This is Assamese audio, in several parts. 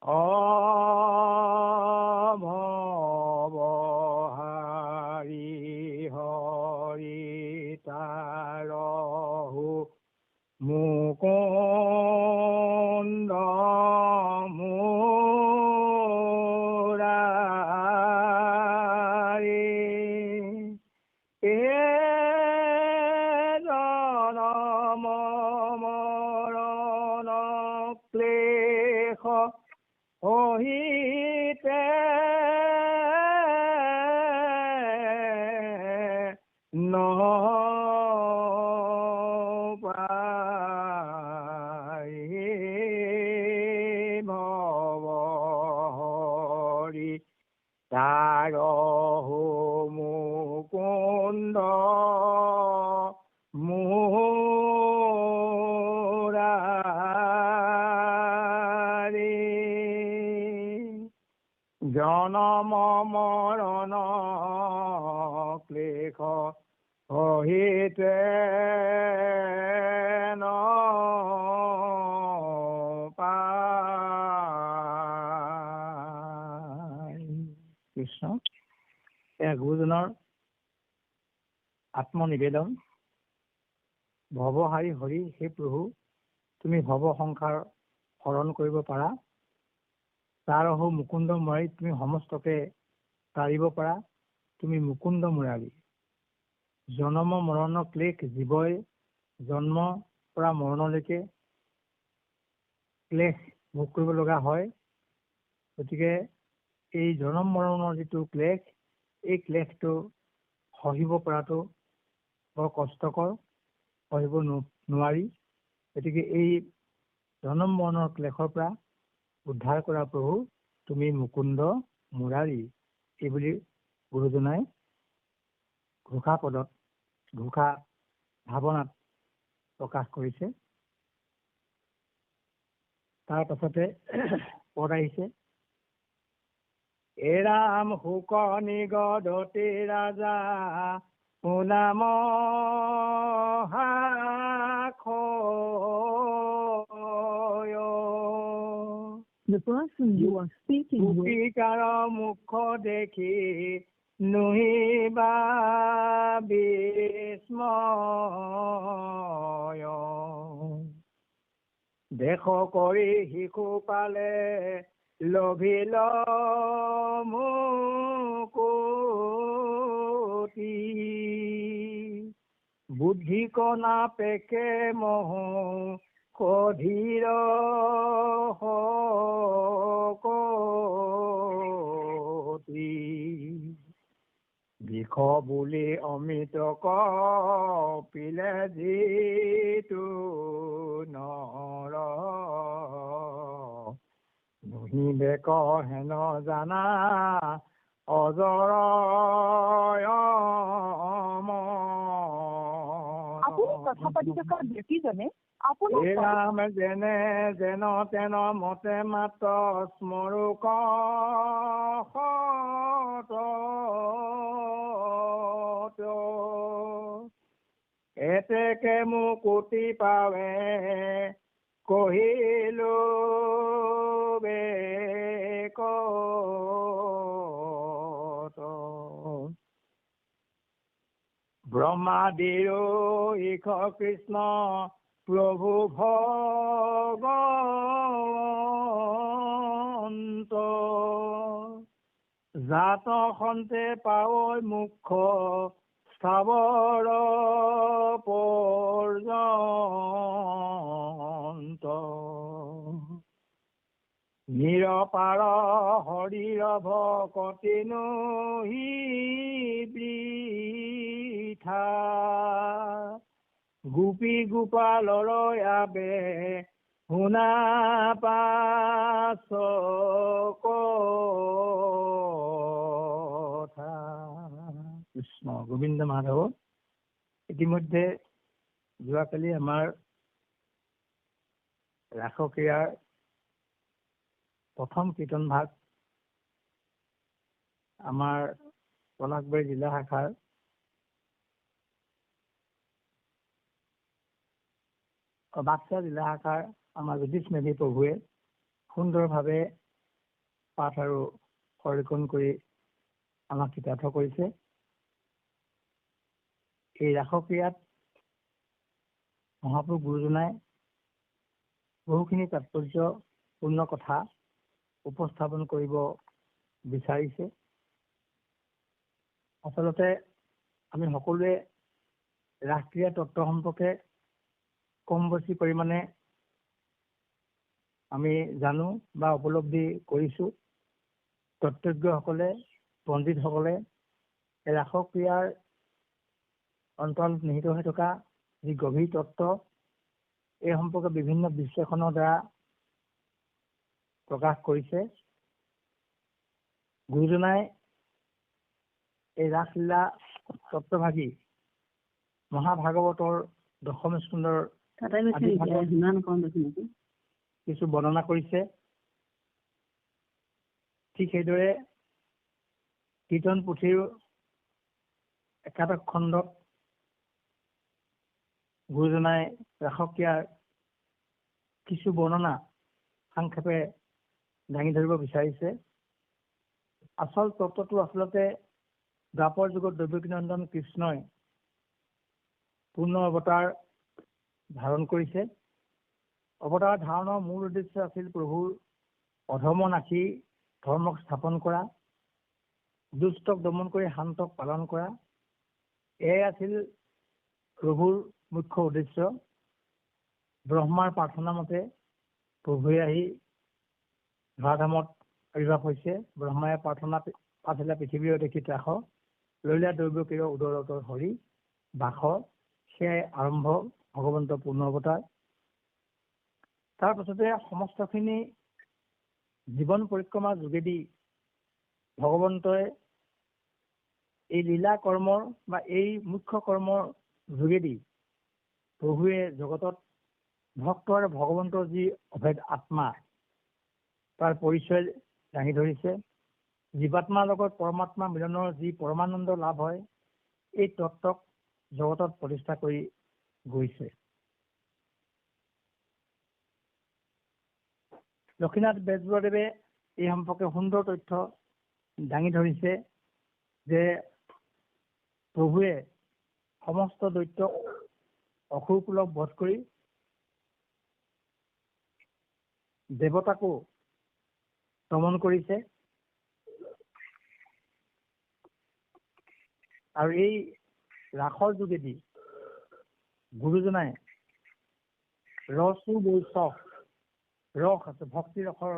অভৱহাৰী হৰি তাৰহু মুকুন্দ মুৰাৰী জনম মৰণ ক্লেশ সহিতে ভৱহৰি তাৰহু মুকুন্দ মুৰাৰী জনম মৰণ ক্লেশ সহিতে কৃষ্ণ গুৰুজনৰ আত্মনিবেদন। ভৱহাৰী হৰি, হে প্ৰভু, তুমি ভৱ সংসাৰ হৰণ কৰিব পাৰা। তাৰহু মুকুন্দ মুৰাৰী, তুমি সমস্তকে তাৰিব পাৰা। তুমি মুকুন্দ মুৰাৰী। জনম মৰণ ক্লেশ, জীৱই জন্ম পৰা মৰণলৈকে ক্লেশ ভোগ কৰিব লগা হয়। গতিকে এই জনম মৰণৰ যিটো ক্লেশ, এই ক্লেশটো সহিব পৰাটো বৰ কষ্টকৰ, সহিব নোৱাৰি। গতিকে এই জনম মৰণৰ ক্লেশৰ পৰা উদ্ধাৰ কৰা প্ৰভু তুমি মুকুন্দ মুৰাৰী, এইবুলি গুৰুজনাই ঘোষা পদত, ঘোষা ভাৱনাত প্ৰকাশ কৰিছে। তাৰ পাছতে পদ আহিছে, এৰাম শুক নিগদতে ৰাজা সুনাম The person you are speaking with মুখ দেখি নুহিবা বিস্ময়, দেশ কৰি শিশু পালে লভিল মুকুতি, বুদ্ধি কণা পেকে মহ কধীৰ শকতি, বিষ বুলি অমৃত কপিলে যিটো নৰ, নুহিবে কহেন জানা অজৰ কথা পাতি থকা ব্যক্তিজনে ৰাম যেনে যেন তেন মতে মাত্ৰ স্মৰোক এতেকে মুকুতি পাৱে কহিলো বেক, ব্ৰহ্মাদিৰো ইশ কৃষ্ণ প্ৰভু ভগৱন্ত, জাত সন্তে পাৱৈ মুখ স্থাৱৰ পৰ্যন্ত, নিৰপাৰ হৰিৰ ভকতি নহি বৃথা, গোপী গোপালৰ আবে শুনা পাছ কথা। কৃষ্ণ গোবিন্দ মাধৱ। ইতিমধ্যে যোৱাকালি আমাৰ ৰাসক্ৰিয়াৰ প্ৰথম কীৰ্তন ভাগ আমাৰ পলাশবাৰী জিলা শাখাৰ বাক্সা জিলা শাখাৰ আমাৰ জ্যোতিষ মেধি প্ৰভুৱে সুন্দৰভাৱে পাঠ আৰু সৰীকৰণ কৰি আমাক কৃতাৰ্থ কৰিছে। এই ৰাসক্ৰিয়াত মহাপুৰুষ গুৰুজনাই বহুখিনি তাৎপৰ্যপূৰ্ণ কথা উপস্থাপন কৰিব বিচাৰিছে। আচলতে আমি সকলোৱে ৰাসক্ৰিয়া তত্ত্ব সম্পৰ্কে কম বেছি পৰিমাণে আমি জানো বা উপলব্ধি কৰিছো। তত্ত্বজ্ঞসকলে, পণ্ডিতসকলে ৰাসক্ৰিয়াৰ অন্তৰত নিহিত হৈ থকা যি গভীৰ তত্ত্ব, এই সম্পৰ্কে বিভিন্ন বিশ্লেষণৰ দ্বাৰা প্ৰকাশ কৰিছে। গুৰুজনাই এই ৰাসলীলা তত্ত্বভাগী মহাভাগৱতৰ দশম স্কন্ধৰ কিছু বৰ্ণনা কৰিছে। ঠিক সেইদৰে কীৰ্তন পুথিৰ একাদশ খণ্ডত গুৰুজনাই ৰাসক্ৰিয়াৰ কিছু বৰ্ণনা সংক্ষেপে দাঙি ধৰিব বিচাৰিছে। আচল তত্ত্বটো আচলতে দ্বাপৰ যুগত দৈৱকীনন্দন কৃষ্ণই পূৰ্ণ অৱতাৰ ধাৰণ কৰিছে। অৱতাৰ ধাৰণৰ মূল উদ্দেশ্য আছিল প্ৰভুৰ অধৰ্ম নাশী ধৰ্মক স্থাপন কৰা, দুষ্টক দমন কৰি শান্তক পালন কৰা। এয়াই আছিল প্ৰভুৰ মুখ্য উদ্দেশ্য। ব্ৰহ্মাৰ প্ৰাৰ্থনা মতে প্ৰভুৱে আহি ধৰাধামত আৱিৰ্ভাৱ হৈছে। ব্ৰহ্মাই প্ৰাৰ্থনা পাতিলে পৃথিৱীৰ দেখিত ৰাস, লৈলা দৈৱকীৰ উদৰতৰ হৰি বাস। সেয়াই আৰম্ভ ভগৱন্তৰ পূৰ্ণ অৱতাৰ। তাৰ পাছতে সমস্তখিনি জীৱন পৰিক্ৰমাৰ যোগেদি ভগৱন্তই এই লীলা কৰ্মৰ বা এই মুখ্য কৰ্মৰ যোগেদি প্ৰভুৱে জগতত ভক্ত আৰু ভগৱন্তৰ যি অভেদ আত্মা তাৰ পৰিচয় দাঙি ধৰিছে। জীৱাত্মাৰ লগত পৰমাত্মা মিলনৰ যি পৰমানন্দ লাভ হয়, এই তত্ত্বক জগতত প্ৰতিষ্ঠা কৰি গৈছে। লক্ষ্মীনাথ বেজবৰুৱাদেৱে এই সম্পৰ্কে সুন্দৰ তথ্য দাঙি ধৰিছে যে প্ৰভুৱে সমস্ত দৈত্যক অসুৰকুলক বধ কৰি দেৱতাকো দমন কৰিছে। আৰু এই ৰাসৰ যোগেদি গুৰুজনাই ৰসো বৈশ ৰস আছে, ভক্তি ৰসৰ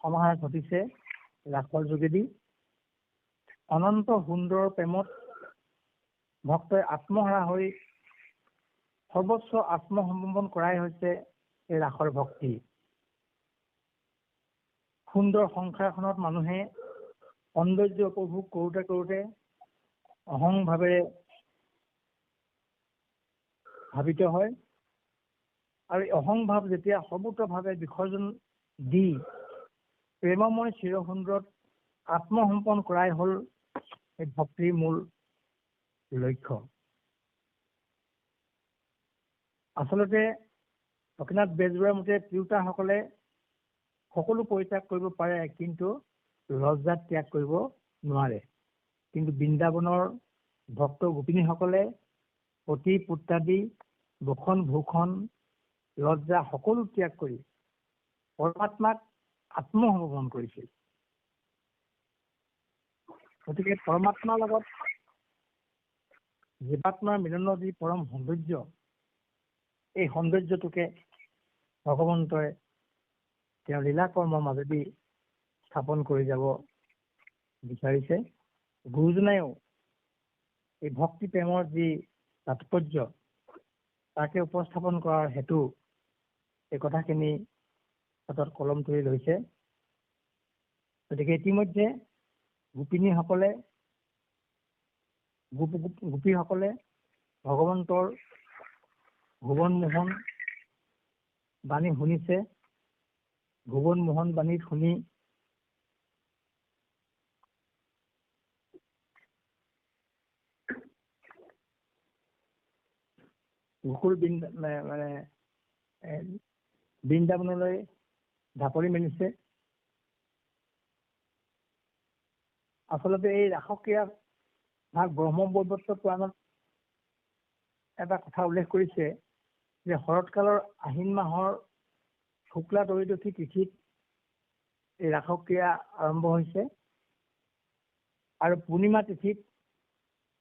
সমাহাৰ ঘটিছে ৰাসৰ যোগেদি। অনন্ত সুন্দৰ প্ৰেমত ভক্তই আত্মহাৰা হৈ সৰ্বস্ব আত্মসমৰ্পণ কৰাই হৈছে এই ৰাসৰ ভক্তি। সুন্দৰ সংসাৰখনত মানুহে সৌন্দৰ্য উপভোগ কৰোঁতে কৰোঁতে অহং ভাৱেৰে ভাবিত হয়। আৰু অহং ভাৱ যেতিয়া সৰ্বতভাৱে বিসৰ্জন দি প্ৰেমময় চিৰসুন্দৰত আত্মসমৰ্পণ কৰাই হ'ল এই ভক্তিৰ মূল লক্ষ্য। আচলতে লক্ষ্মীনাথ বেজবৰুৱাৰ মতে তিৰোতাসকলে সকলো পৰিত্যাগ কৰিব পাৰে, কিন্তু লজ্জাত ত্যাগ কৰিব নোৱাৰে। কিন্তু বৃন্দাবনৰ ভক্ত গোপিনীসকলে পতি পুত্ৰাদি বসন ভূষণ লজ্জা সকলো ত্যাগ কৰি পৰমাত্মাক আত্মসমৰ্পণ কৰিছিল। গতিকে পৰমাত্মাৰ লগত জীৱাত্মাৰ মিলনৰ যি পৰম সৌন্দৰ্য, এই সৌন্দৰ্যটোকে ভগৱন্তই তেওঁ লীলা কৰ্মৰ মাজেদি স্থাপন কৰি যাব বিচাৰিছে। গুৰুজনাইও এই ভক্তি প্ৰেমৰ যি তাৎপৰ্য তাকে উপস্থাপন কৰাৰ হেতু এই কথাখিনি হাতত কলম তুলি লৈছে। গতিকে ইতিমধ্যে গোপিনীসকলে গোপীসকলে ভগৱন্তৰ ভুৱন মোহন বাণী শুনিছে। ভুৱন মোহন বাণী শুনি গোকুল বৃন্দাবনলৈ ঢাপলি মেলিছে। আচলতে এই ৰাসক্ৰিয়া ভাগ ব্ৰহ্মবৈৱৰ্ত পুৰাণত এটা কথা উল্লেখ কৰিছে যে শৰৎকালৰ আহিন মাহৰ শুক্লা ত্ৰয়োদশী তিথিত এই ৰাসক্ৰিয়া আৰম্ভ হৈছে আৰু পূৰ্ণিমা তিথিত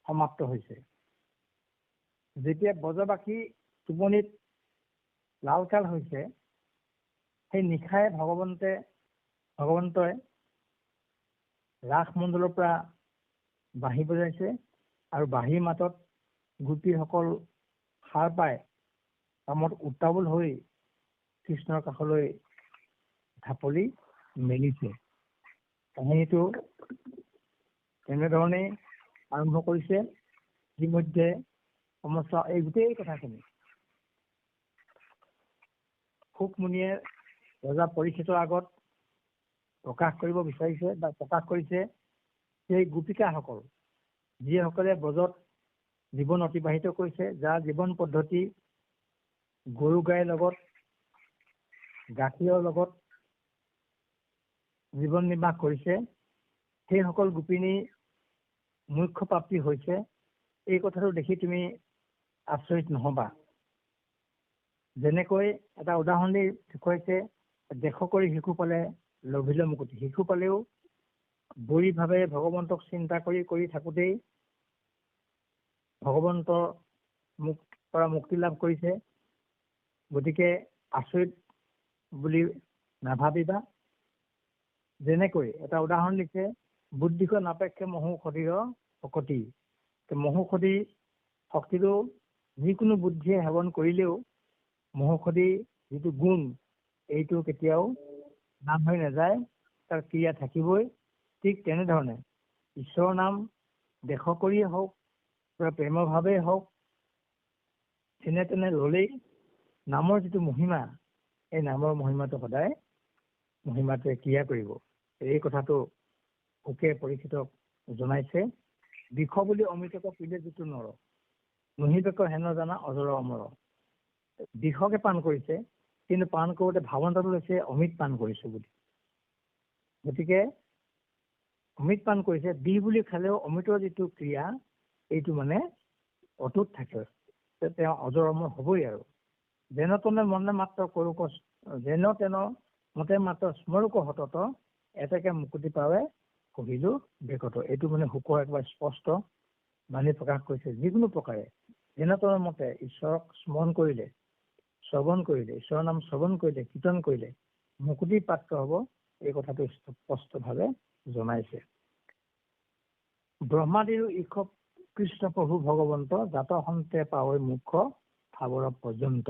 সমাপ্ত হৈছে। যেতিয়া ব্ৰজবাসী টোপনিত লালকাল হৈছে, সেই নিশাই ভগৱন্তই ৰাস মণ্ডলৰ পৰা বাঁহী বজাইছে আৰু বাঁহীৰ মাতত গোপীসকল সাৰ পাই কামত উত্তাৱল হৈ কৃষ্ণৰ কাষলৈ ঢাপলি মেলিছে। কাহিনীটো তেনেধৰণেই আৰম্ভ কৰিছে। ইতিমধ্যে সমস্ত এই গোটেই কথাখিনি শুকমুনিয়ে ৰজা পৰীক্ষিতৰ আগত প্ৰকাশ কৰিব বিচাৰিছে বা প্ৰকাশ কৰিছে। সেই গোপিকাসকল যিসকলে ব্ৰজত জীৱন অতিবাহিত কৰিছে, যাৰ জীৱন পদ্ধতি গৰু গাইৰ লগত গাখীৰৰ লগত জীৱন নিৰ্বাহ কৰিছে, সেইসকল গোপিনী মুখ্য প্ৰাপ্তি হৈছে। এই কথাটো দেখি তুমি আচৰিত নহবা। যেনেকৈ এটা উদাহৰণ দি দেখুৱাইছে, দেশ কৰি শিশু পালে লভিলে মুকুতি। শিশু পালেও বৰিভাৱে ভগৱন্তক চিন্তা কৰি থাকোঁতেই ভগৱন্তৰ পৰা মুক্তি লাভ কৰিছে। গতিকে আচৰিত বুলি নাভাবিবা। যেনেকৈ এটা উদাহৰণ দিছে, বুদ্ধিক নাপেক্ষে মহৌষধিৰ শকতি। মহৌষধি শক্তিটো যিকোনো বুদ্ধিয়ে সেৱন কৰিলেও মহৌষধি যিটো গুণ, এইটো কেতিয়াও নাম হৈ নাযায়, তাৰ ক্ৰিয়া থাকিবই। ঠিক তেনেধৰণে ঈশ্বৰৰ নাম দেশ কৰিয়ে হওক বা প্ৰেমৰ ভাৱেই হওক, যেনে তেনে ললেই নামৰ যিটো মহিমা, এই নামৰ মহিমাটো সদায় মহিমাটোৱে ক্ৰিয়া কৰিব। এই কথাটো সুকে পৰীক্ষিতক জনাইছে। বিষ বুলি অমৃতক পিলে যিটো নৰ, নহিবেক হেন জানা অজৰ অমৰ। বিষকে পান কৰিছে, কিন্তু পান কৰোঁতে ভাৱনাটো লৈছে অমৃত পান কৰিছো বুলি। গতিকে অমৃত পান কৰিছে, বিষ বুলি খালেও অমৃতৰ যিটো ক্ৰিয়া, এইটো মানে অটুট থাকে। তেওঁ অজৰ অমৰ হবই। আৰু যেন তেনে মনে মাত্ৰ কৰোঁ যেন তেন মতে মাত্ৰ স্মৰক সতত, এতেকে মুকুতি পাৱে কহিলো বেকত। এইটো মানে শুকৰ একবাৰে স্পষ্ট বাণী প্ৰকাশ কৰিছে। যিকোনো প্ৰকাৰে যেন তেনে মতে ঈশ্বৰক স্মৰণ কৰিলে, শ্ৰৱণ কৰিলে, ঈশ্বৰৰ নাম শ্ৰৱণ কৰিলে, কীৰ্তন কৰিলে মুকুতি প্ৰাপ্ত হব। এই কথাটো স্পষ্টভাৱে জনাইছে। ব্ৰহ্মাদিৰো ঈশ কৃষ্ণ প্ৰভু ভগৱন্ত, জাত সন্তে পাৱৈ মুখ্য স্থাৱৰ পৰ্যন্ত।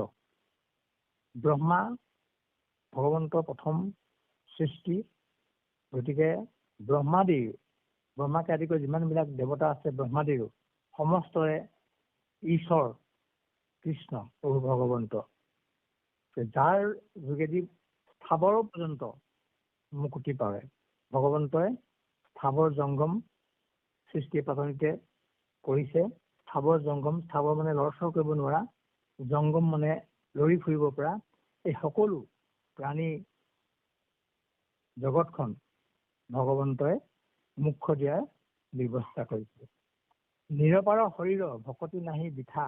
ব্ৰহ্মা ভগৱন্তৰ প্ৰথম সৃষ্টি। গতিকে ব্ৰহ্মাকে আদি কৰি যিমানবিলাক দেৱতা আছে, ব্ৰহ্মাদিৰো সমস্তৰে ঈশ্বৰ কৃষ্ণ প্ৰভু ভগৱন্ত, যাৰ যোগেদি স্থাৱৰ পৰ্যন্ত মুকুতি পাৱে। ভগৱন্তই স্থাৱৰ জংগম সৃষ্টি প্ৰাথমিতে কৰিছে। স্থাৱৰ জংগম, স্থাৱৰ মানে লৰচৰ কৰিব নোৱাৰা, জংগম মানে লৰি ফুৰিব পৰা। এই সকলো প্ৰাণী জগতখন ভগৱন্তই মুখ্য দিয়াৰ ব্যৱস্থা কৰিছে। নিৰপাৰ শৰীৰ ভকতি নাহি বিঠা,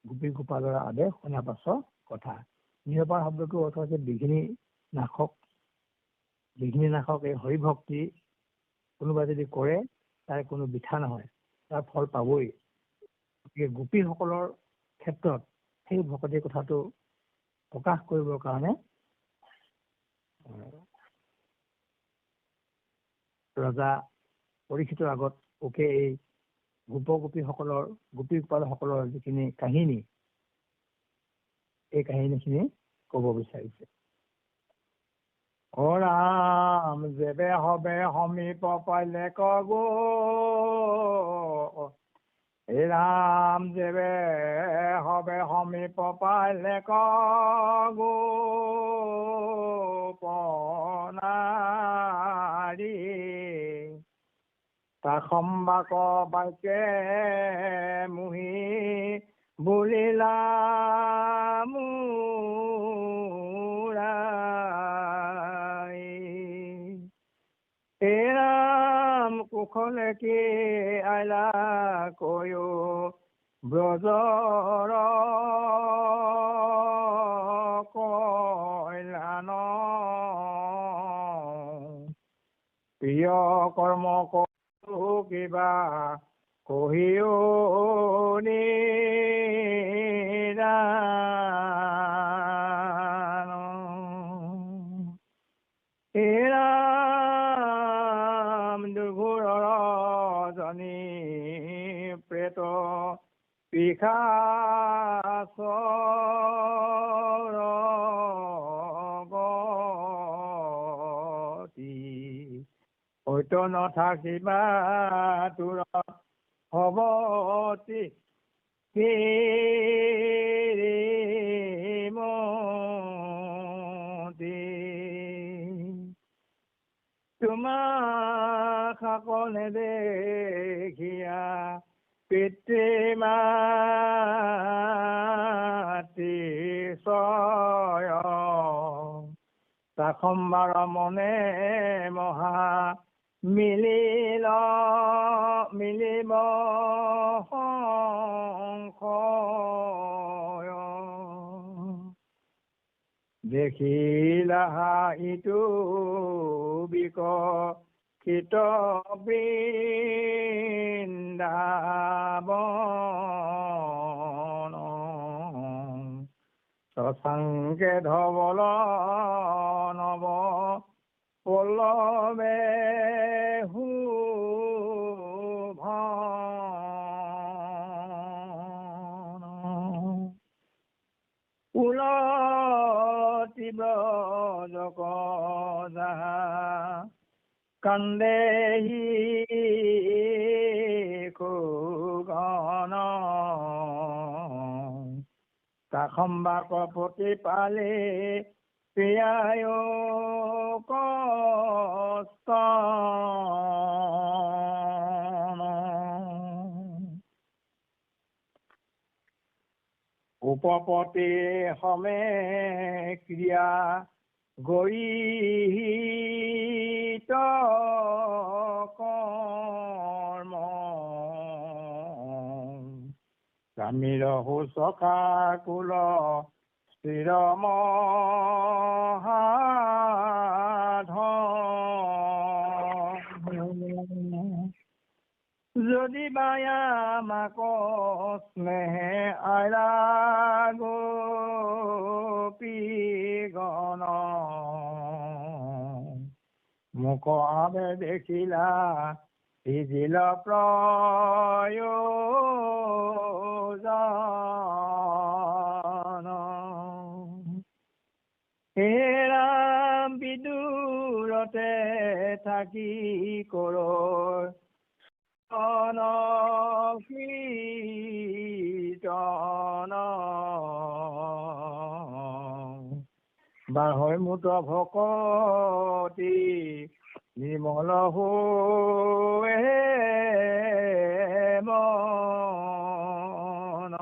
গোপী গোপালৰ আদেশ শুনা পাছ কথা। নিৰপাৰ শব্দটো অৰ্থ হৈছে বিঘিনি নাশক। বিঘিনি নাশক এই হৰিভক্তি কোনোবা যদি কৰে, তাৰ কোনো বিঠা নহয়, তাৰ ফল পাবই। গতিকে গোপীসকলৰ ক্ষেত্ৰত সেই ভকতিৰ কথাটো প্ৰকাশ কৰিবৰ কাৰণে ৰজা পৰীক্ষিতৰ আগত ওকে এই গোপীসকলৰ গোপী গোপালসকলৰ যিখিনি কাহিনী, এই কাহিনীখিনি কব বিচাৰিছে। ৰাম যেবে হবে সমীপ পালে কগো, ৰাম যেবে হবে সমীপ পালে কগো পনাৰী, তাসম্বাক বাক্যে মুহি বুলিলা মুৰাই। হে ৰাম কুশলে কি আইলা কয়ো ব্ৰজৰ কল্যাণ প্ৰিয় কৰ্ম কৰো কিবা কহিও নিৰান হে ৰাম দুৰ্ঘোৰ ৰজনী প্ৰেত পিশাচৰ গতি সত্য নাথাকিবা তোৰ হবতি মতি তোমাক সকলে দেখিয়া পিতৃ মাতৃ ছয় তাখম্বাৰ মনে মহা মিলিব সংশয় দেখিলা ইটো বিকশিত বৃন্দাবন শশাংকে ধবল নব পল্লৱে শুভন উলটি ব্ৰজক যাহা কান্দেহি খুগন কাখম্বাক প্ৰতিপালে প্ৰিয়ায় কষ্ট উপপতি সমে ক্ৰিয়া গৰিহিত কৰ্ম স্বামীৰ শুশ্ৰূষা কুল স্থিৰ মহাধন যদি বায়া মাক স্নেহে আইলা গোপীগণ মোক আবে দেখিলা সিজিল প্ৰয়োজন হে ৰাম বিদুৰতে থাকি কৰ কীৰ্তন বাঢ়ৈ মুত ভকতি নিৰ্মল হৈ মন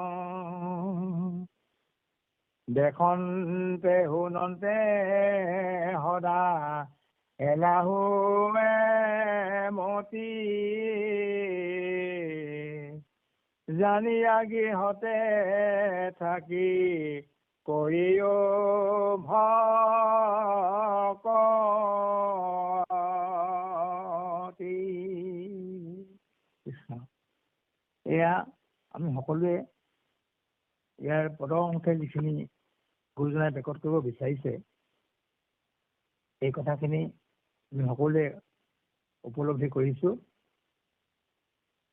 দেখন্তে শুনন্তে সদা এলাহুৱে মতি জানি আগিহতে থাকি কৰিও ভকতি কৃষ্ণ। এয়া আমি সকলোৱে ইয়াৰ পদৰ অংশে যিখিনি গুৰুজনাই বেকত কৰিব বিচাৰিছে এই কথাখিনি আমি সকলোৱে উপলব্ধি কৰিছো।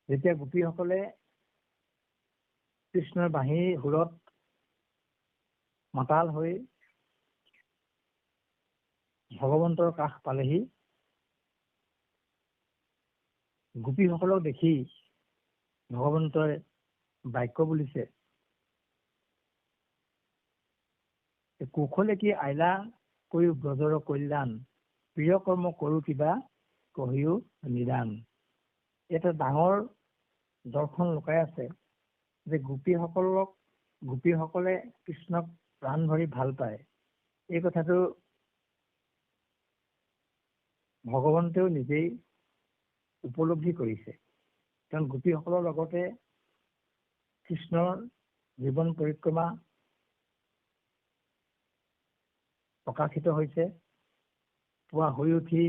যেতিয়া গোপীসকলে কৃষ্ণৰ বাঁহীৰ সুৰত মাতাল হৈ ভগৱন্তৰ কাষ পালেহি, গোপীসকলক দেখি ভগৱন্তই বাক্য বুলিছে, কুশলে কি আইলা কৰি ব্ৰজৰ কল্যাণ, প্ৰিয় কৰ্ম কৰো কিবা কহিও নিদান। এটা ডাঙৰ দৰ্শন লুকাই আছে যে গোপীসকলে কৃষ্ণক প্ৰাণ ভৰি ভাল পায়। এই কথাটো ভগৱন্তেও নিজেই উপলব্ধি কৰিছে। কাৰণ গোপীসকলৰ লগতে কৃষ্ণৰ জীৱন পৰিক্ৰমা প্ৰকাশিত হৈছে। পুৱা শুই উঠি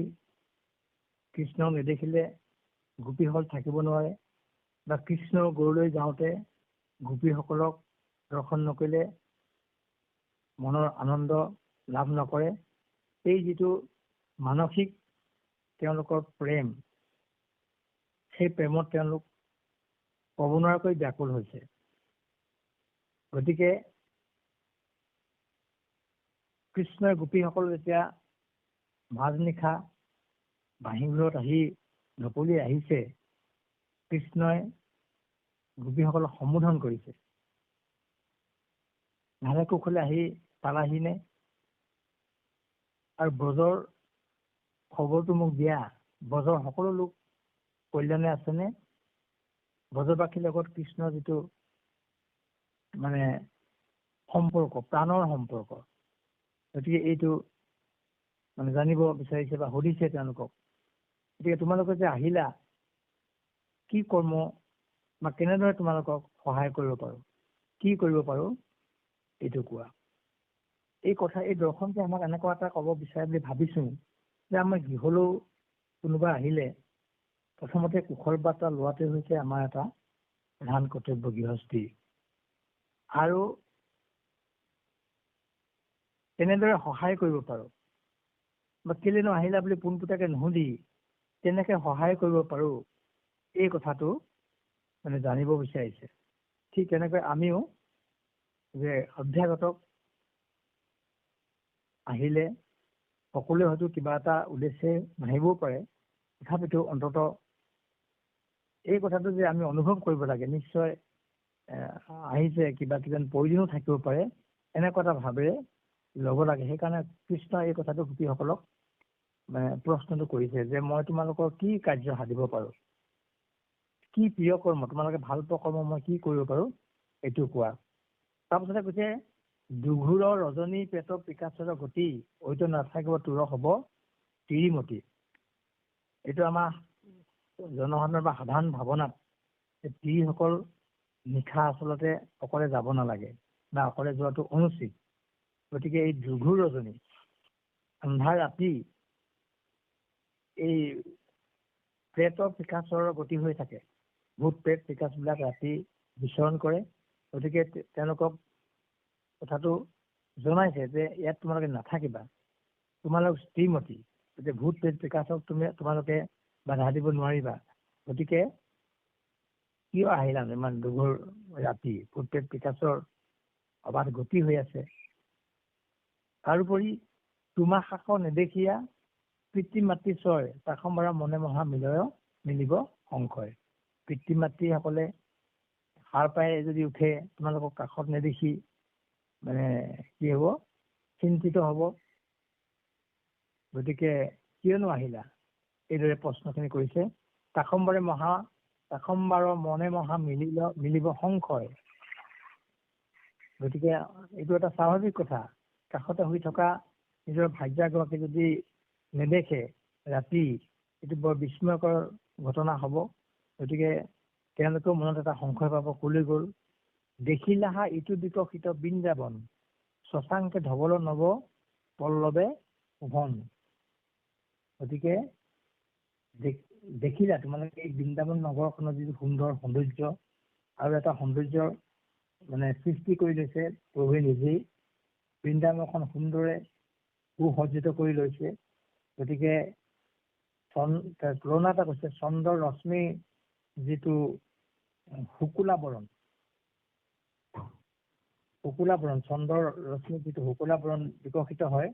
কৃষ্ণক নেদেখিলে গোপীসকল থাকিব নোৱাৰে, বা কৃষ্ণৰ গৰুলৈ যাওঁতে গোপীসকলক দৰ্শন নকৰিলে মনৰ আনন্দ লাভ নকৰে। এই যিটো মানসিক তেওঁলোকৰ প্ৰেম, সেই প্ৰেমত তেওঁলোক ক'ব নোৱাৰাকৈ ব্যাকুল হৈছে। গতিকে কৃষ্ণই গোপীসকল যেতিয়া মাজনিশা বাঁহীঘৰত আহি ঢপলি আহিছে, কৃষ্ণই গোপীসকলক সম্বোধন কৰিছে, ভালে কুশলে আহি পালাহিনে, আৰু ব্ৰজৰ খবৰটো মোক দিয়া, ব্ৰজৰ সকলো লোক কল্যাণে আছেনে? ব্ৰজবাসীৰ লগত কৃষ্ণৰ যিটো মানে সম্পৰ্ক, প্ৰাণৰ সম্পৰ্ক, গতিকে এইটো মানে জানিব বিচাৰিছে বা সুধিছে তেওঁলোকক। গতিকে তোমালোকে যে আহিলা, কি কৰ্ম বা কেনেদৰে তোমালোকক সহায় কৰিব পাৰো, কি কৰিব পাৰো, এইটো কোৱা। এই কথা, এই দৰ্শনটো আমাক এনেকুৱা এটা ক'ব বিচাৰে বুলি ভাবিছো, যে আমাৰ গৃহলৈও কোনোবা আহিলে প্ৰথমতে কুশল বাৰ্তা লোৱাটোৱে হৈছে আমাৰ এটা প্ৰধান কৰ্তব্য গৃহস্থী। আৰু তেনেদৰে সহায় কৰিব পাৰো, বা কেলেনো আহিলা বুলি পোনপোটাকে নুসুধি তেনেকে সহায় কৰিব পাৰো, এই কথাটো মানে জানিব বিচাৰিছে। ঠিক তেনেকৈ আমিও যে অভ্যাগতক আহিলে সকলোৱে হয়তো কিবা এটা উদ্দেশ্যে নাহিবও পাৰে, তথাপিতো অন্তত এই কথাটো যে আমি অনুভৱ কৰিব লাগে, নিশ্চয় আহিছে, কিবা কিবা প্ৰয়োজনো থাকিব পাৰে, এনেকুৱা এটা ভাৱেৰে ল'ব লাগে। সেইকাৰণে কৃষ্ণই এই কথাটো গোপীসকলক মানে প্ৰশ্নটো কৰিছে, যে মই তোমালোকৰ কি কাৰ্য সাধিব পাৰো, কি প্ৰিয় কৰ্ম, তোমালোকে ভাল পোৱা কৰ্ম মই কি কৰিব পাৰো, এইটো কোৱা। তাৰপিছতে কৈছে, দুঘূৰ ৰজনী পেট পিকাচৰ গতি, ঐতো নাথাকিব তোৰ হব তিৰিমতি। এইটো আমাৰ জনসাধাৰণৰ বা সাধাৰণ ভাৱনাত তিৰিসকল নিশা আচলতে অকলে যাব নালাগে, বা অকলে যোৱাটো অনুচিত। গতিকে এই দুঘূৰ ৰজনী, আন্ধাৰ ৰাতি এই প্ৰেতৰ পিকাচৰ গতি হৈ থাকে, ভূত প্ৰেত পিকাচ বিলাক ৰাতি বিচৰণ কৰে। গতিকে তেওঁলোকক কথাটো জনাইছে যে ইয়াত তোমালোকে নাথাকিবা, তোমালোক শ্ৰীমতী, গতিকে ভূত প্ৰেত পিকাচক তোমালোকে বাধা দিব নোৱাৰিবা। গতিকে কিয় আহিলা ইমান দুঘৰ ৰাতি, ভূত প্ৰেত পিকাচৰ অবাধ গতি হৈ আছে। তাৰোপৰি তোমা শাক নেদেখিয়া পিতৃ মাতৃ ছয়, তাসমবাৰ মনে মহা মিলিব সংশয়। পিতৃ মাতৃসকলে সাৰ পাই যদি উঠে, তোমালোকক কাষত নেদেখি মানে কি হব, চিন্তিত হব। গতিকে কিয়নো আহিলা, এইদৰে প্ৰশ্নখিনি কৰিছে। তাসমবাৰ মনে মহা মিলিব সংশয়। গতিকে এইটো এটা স্বাভাৱিক কথা, কাষতে শুই থকা নিজৰ ভাৰ্যাগৰাকী যদি নেদেখে ৰাতি, এইটো বৰ বিস্ময়কৰ ঘটনা হব। গতিকে তেওঁলোকেও মনত এটা সংশয় পাব, কলৈ গল। দেখিলাহা ইটো বিকশিত বৃন্দাবন, শশাংকে ধবল নব পল্লৱে শোভন। গতিকে দেখিলা তোমালোকে এই বৃন্দাবন নগৰখনৰ যিটো সুন্দৰ সৌন্দৰ্য, আৰু এটা সৌন্দৰ্যৰ মানে সৃষ্টি কৰি লৈছে প্ৰভুৱে নিজেই। বৃন্দাবনখন সুন্দৰে সুসজ্জিত কৰি লৈছে। গতিকে তুলনা এটা কৈছে, চন্দ্ৰৰ ৰশ্মি যিটো শুকুলাবৰণ, চন্দ্ৰৰ ৰশ্মি যিটো শুকুলাবৰণ বিকশিত হয়,